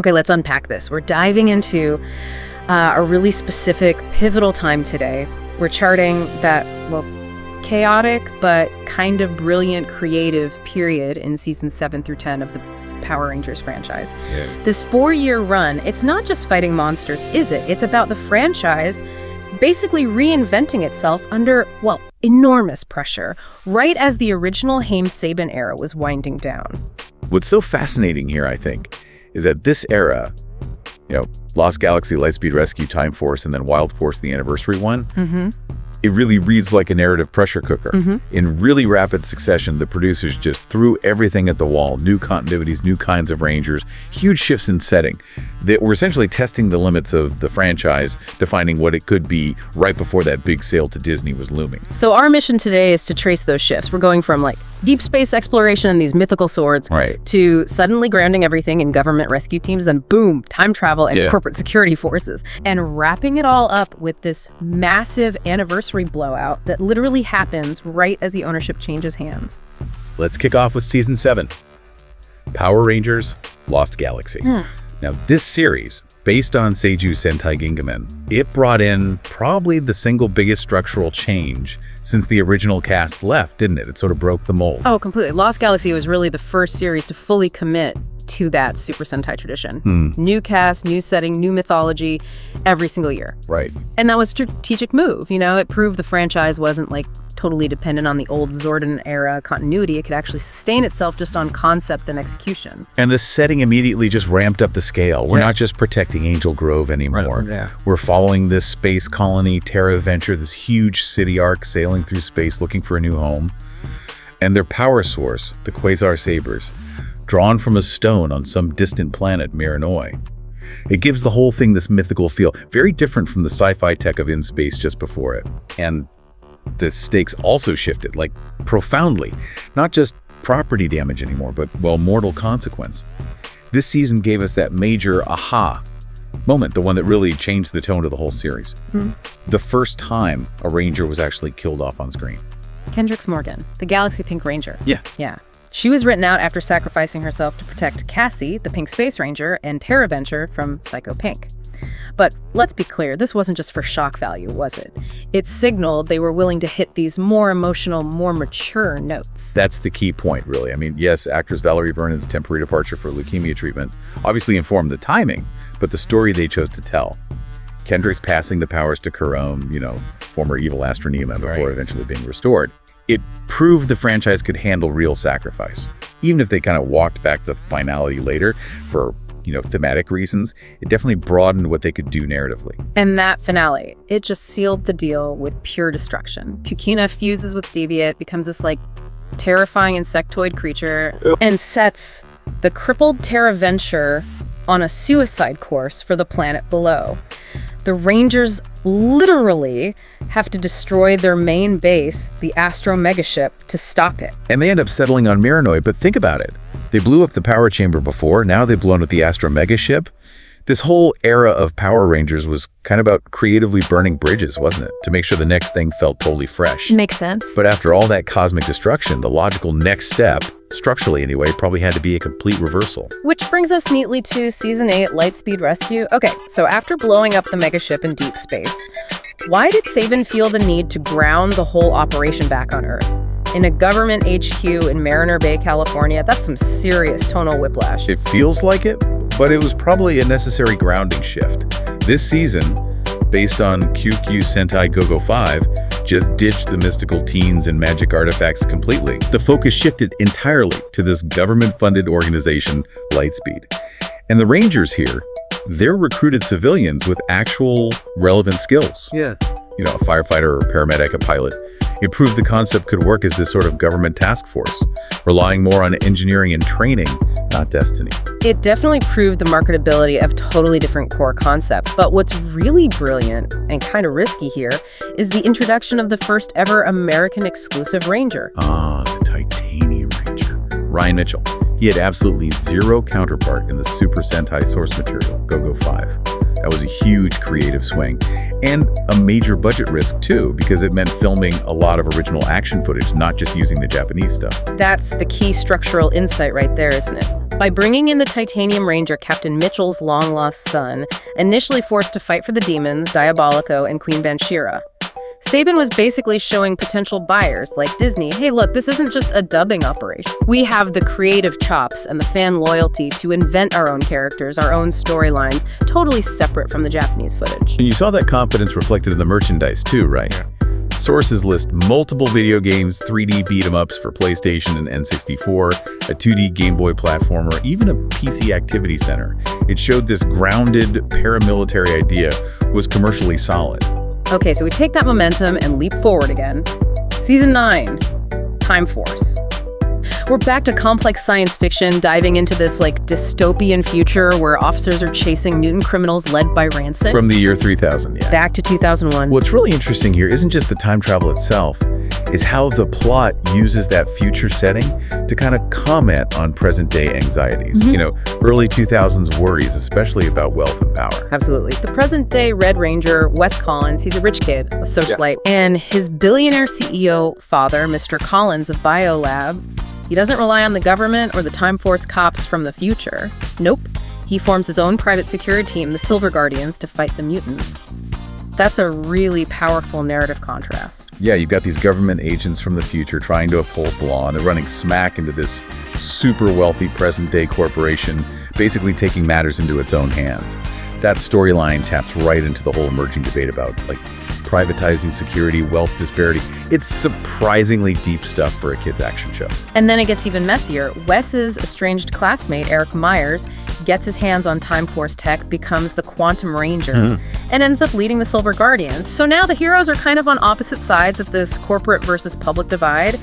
Okay, let's unpack this. We're diving into a really specific, pivotal time today. We're charting that, well, chaotic but kind of brilliant creative period in seasons 7 through 10 of the Power Rangers franchise. Yeah. This 4-year run, it's not just fighting monsters, is it? It's about the franchise basically reinventing itself under, well, enormous pressure, right as the original Haim-Saban era was winding down. What's so fascinating here, I think, is that this era, Lost Galaxy, Lightspeed Rescue, Time Force, and then Wild Force, the anniversary one, it really reads like a narrative pressure cooker. In really rapid succession, the producers just threw everything at the wall. New continuities, new kinds of Rangers, huge shifts in setting that were essentially testing the limits of the franchise, defining what it could be right before that big sale to Disney was looming. So our mission today is to trace those shifts. We're going from deep space exploration and these mythical swords to suddenly grounding everything in government rescue teams, then boom, time travel and corporate security forces. And wrapping it all up with this massive anniversary blowout that literally happens right as the ownership changes hands. Let's kick off with Season 7, Power Rangers Lost Galaxy. Now, this series, based on Seiju Sentai Gingamen, it brought in probably the single biggest structural change since the original cast left, didn't it? It sort of broke the mold. Oh, completely. Lost Galaxy was really the first series to fully commit to that Super Sentai tradition. New cast, new setting, new mythology, every single year. Right. And that was a strategic move. It proved the franchise wasn't totally dependent on the old Zordon era continuity. It could actually sustain itself just on concept and execution. And the setting immediately just ramped up the scale. We're not just protecting Angel Grove anymore. Right. We're following this space colony, Terra Venture, this huge city arc sailing through space looking for a new home. And their power source, the Quasar Sabers, drawn from a stone on some distant planet, Miranoi. It gives the whole thing this mythical feel, very different from the sci-fi tech of In Space just before it. And the stakes also shifted, profoundly. Not just property damage anymore, but, mortal consequence. This season gave us that major aha moment, the one that really changed the tone of the whole series. The first time a Ranger was actually killed off on screen. Kendrix Morgan, the Galaxy Pink Ranger. Yeah. She was written out after sacrificing herself to protect Cassie, the Pink Space Ranger, and Terra Venture from Psycho Pink. But let's be clear, this wasn't just for shock value, was it? It signaled they were willing to hit these more emotional, more mature notes. That's the key point, really. I mean, yes, actress Valerie Vernon's temporary departure for leukemia treatment obviously informed the timing, but the story they chose to tell. Kendrick's passing the powers to Karome, former evil Astronema, before eventually being restored. It proved the franchise could handle real sacrifice. Even if they kind of walked back the finality later for, thematic reasons, it definitely broadened what they could do narratively. And that finale, it just sealed the deal with pure destruction. Pukina fuses with Deviate, becomes this, terrifying insectoid creature, and sets the crippled Terra Venture on a suicide course for the planet below. The Rangers literally have to destroy their main base, the Astro Megaship, to stop it. And they end up settling on Miranoi, but think about it. They blew up the power chamber before, now they've blown up the Astro Megaship. This whole era of Power Rangers was kind of about creatively burning bridges, wasn't it? To make sure the next thing felt totally fresh. Makes sense. But after all that cosmic destruction, the logical next step, structurally anyway, probably had to be a complete reversal. Which brings us neatly to Season 8, Lightspeed Rescue. Okay, so after blowing up the megaship in deep space, why did Saban feel the need to ground the whole operation back on Earth? In a government HQ in Mariner Bay, California, that's some serious tonal whiplash. It feels like it, but it was probably a necessary grounding shift. This season, based on QQ Sentai Go-Go 5, just ditched the mystical teens and magic artifacts completely. The focus shifted entirely to this government-funded organization, Lightspeed. And the Rangers here, they're recruited civilians with actual relevant skills. Yeah. A firefighter or paramedic, a pilot. It proved the concept could work as this sort of government task force, relying more on engineering and training, not destiny. It definitely proved the marketability of totally different core concept. But what's really brilliant and kind of risky here is the introduction of the first ever American exclusive Ranger. The Titanium Ranger. Ryan Mitchell. He had absolutely zero counterpart in the Super Sentai source material, Go-Go 5. That was a huge creative swing. And a major budget risk, too, because it meant filming a lot of original action footage, not just using the Japanese stuff. That's the key structural insight right there, isn't it? By bringing in the Titanium Ranger, Captain Mitchell's long-lost son, initially forced to fight for the demons, Diabolico and Queen Banshira, Saban was basically showing potential buyers like Disney, hey look, this isn't just a dubbing operation. We have the creative chops and the fan loyalty to invent our own characters, our own storylines, totally separate from the Japanese footage. And you saw that confidence reflected in the merchandise too, right? Yeah. Sources list multiple video games, 3D beat-em-ups for PlayStation and N64, a 2D Game Boy platformer, even a PC activity center. It showed this grounded paramilitary idea was commercially solid. Okay, so we take that momentum and leap forward again. Season 9, Time Force. We're back to complex science fiction, diving into this dystopian future where officers are chasing mutant criminals led by Rancid. From the year 3000, yeah. Back to 2001. What's really interesting here isn't just the time travel itself, is how the plot uses that future setting to kind of comment on present-day anxieties. You know, early 2000s worries, especially about wealth and power. Absolutely. The present-day Red Ranger, Wes Collins, he's a rich kid, a socialite, and his billionaire CEO father, Mr. Collins of Biolab, he doesn't rely on the government or the Time Force cops from the future. Nope. He forms his own private security team, the Silver Guardians, to fight the mutants. That's a really powerful narrative contrast. Yeah, you've got these government agents from the future trying to uphold the law, and they're running smack into this super wealthy present-day corporation, basically taking matters into its own hands. That storyline taps right into the whole emerging debate about privatizing security, wealth disparity. It's surprisingly deep stuff for a kid's action show. And then it gets even messier. Wes's estranged classmate, Eric Myers, gets his hands on Time Force tech, becomes the Quantum Ranger, and ends up leading the Silver Guardians. So now the heroes are kind of on opposite sides of this corporate versus public divide.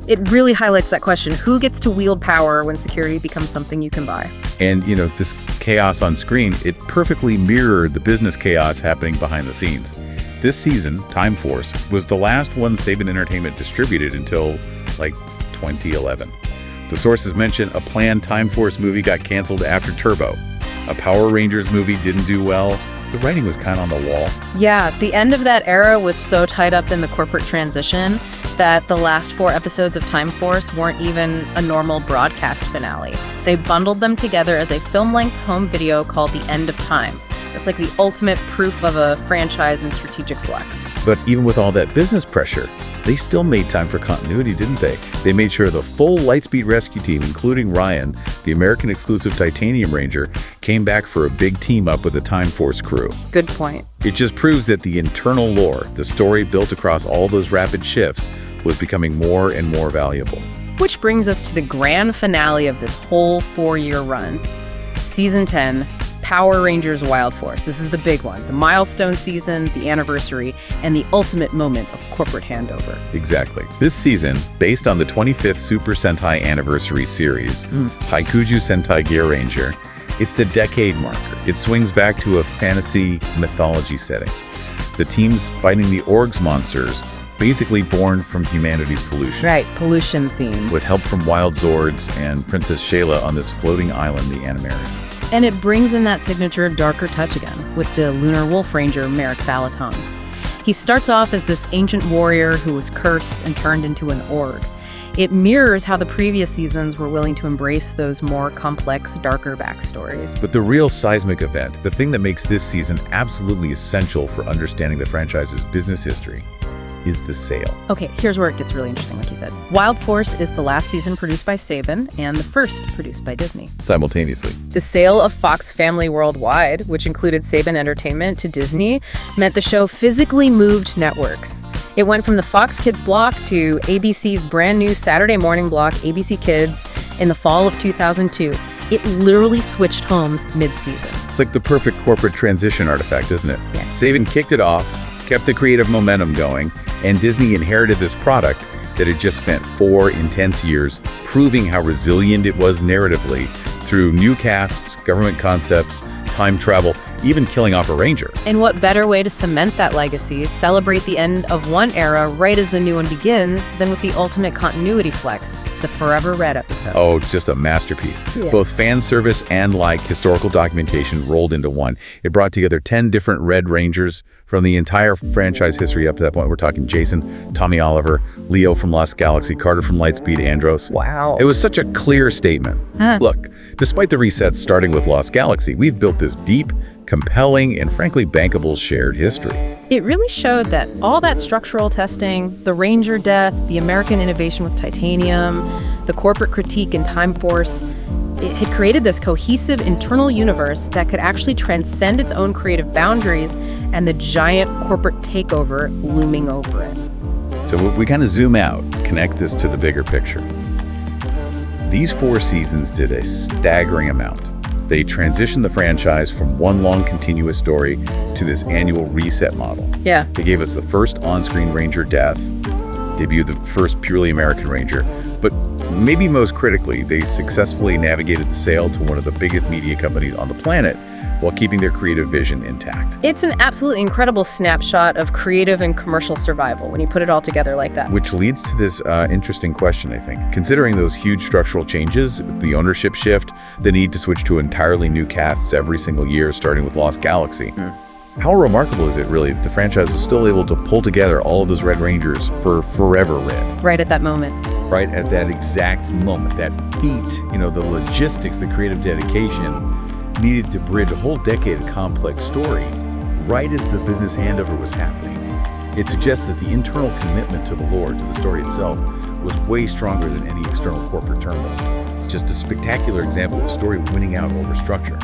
It really highlights that question, who gets to wield power when security becomes something you can buy? And, this chaos on screen, it perfectly mirrored the business chaos happening behind the scenes. This season, Time Force, was the last one Saban Entertainment distributed until, 2011. The sources mention a planned Time Force movie got canceled after Turbo. A Power Rangers movie didn't do well. The writing was kind of on the wall. Yeah, the end of that era was so tied up in the corporate transition that the last 4 episodes of Time Force weren't even a normal broadcast finale. They bundled them together as a film-length home video called The End of Time. It's like the ultimate proof of a franchise and strategic flex. But even with all that business pressure, they still made time for continuity, didn't they? They made sure the full Lightspeed rescue team, including Ryan, the American exclusive Titanium Ranger, came back for a big team-up with the Time Force crew. Good point. It just proves that the internal lore, the story built across all those rapid shifts, was becoming more and more valuable. Which brings us to the grand finale of this whole 4-year run. Season 10, Power Rangers Wild Force. This is the big one, the milestone season, the anniversary, and the ultimate moment of corporate handover. Exactly. This season, based on the 25th Super Sentai Anniversary series, Haikuju Sentai Gear Ranger, it's the decade marker. It swings back to a fantasy mythology setting. The team's fighting the Orgs monsters, basically born from humanity's pollution. Right, pollution theme. With help from Wild Zords and Princess Shayla on this floating island, the Animarium. And it brings in that signature darker touch again, with the Lunar Wolf Ranger, Merrick Balaton. He starts off as this ancient warrior who was cursed and turned into an Org. It mirrors how the previous seasons were willing to embrace those more complex, darker backstories. But the real seismic event, the thing that makes this season absolutely essential for understanding the franchise's business history, is the sale. Okay, here's where it gets really interesting, like you said. Wild Force is the last season produced by Saban and the first produced by Disney. Simultaneously. The sale of Fox Family worldwide, which included Saban Entertainment, to Disney, meant the show physically moved networks. It went from the Fox Kids block to ABC's brand new Saturday morning block, ABC Kids, in the fall of 2002. It literally switched homes mid-season. It's like the perfect corporate transition artifact, isn't it? Yeah. Saban kicked it off, kept the creative momentum going, and Disney inherited this product that had just spent 4 intense years proving how resilient it was narratively through new casts, government concepts, time travel, even killing off a ranger. And what better way to cement that legacy, celebrate the end of one era right as the new one begins, than with the ultimate continuity flex, the Forever Red episode. Oh, just a masterpiece. Yeah. Both fan service and historical documentation rolled into one. It brought together 10 different Red Rangers from the entire franchise history up to that point. We're talking Jason, Tommy Oliver, Leo from Lost Galaxy, Carter from Lightspeed, Andros. Wow. It was such a clear statement. Look, despite the resets starting with Lost Galaxy, we've built this deep, compelling, and frankly bankable shared history. It really showed that all that structural testing, the Ranger death, the American innovation with titanium, the corporate critique in Time Force, it had created this cohesive internal universe that could actually transcend its own creative boundaries and the giant corporate takeover looming over it. So we kind of zoom out, connect this to the bigger picture. These 4 seasons did a staggering amount. They transitioned the franchise from one long continuous story to this annual reset model. Yeah. They gave us the first on-screen Ranger death, debuted the first purely American Ranger, but maybe most critically, they successfully navigated the sale to one of the biggest media companies on the planet while keeping their creative vision intact. It's an absolutely incredible snapshot of creative and commercial survival when you put it all together like that. Which leads to this interesting question, I think. Considering those huge structural changes, the ownership shift, the need to switch to entirely new casts every single year, starting with Lost Galaxy, how remarkable is it really that the franchise was still able to pull together all of those Red Rangers for Forever Red? Right at that moment. Right at that exact moment, that feat, the logistics, the creative dedication needed to bridge a whole decade of complex story right as the business handover was happening. It suggests that the internal commitment to the lore, to the story itself, was way stronger than any external corporate turmoil. It's just a spectacular example of story winning out over structure.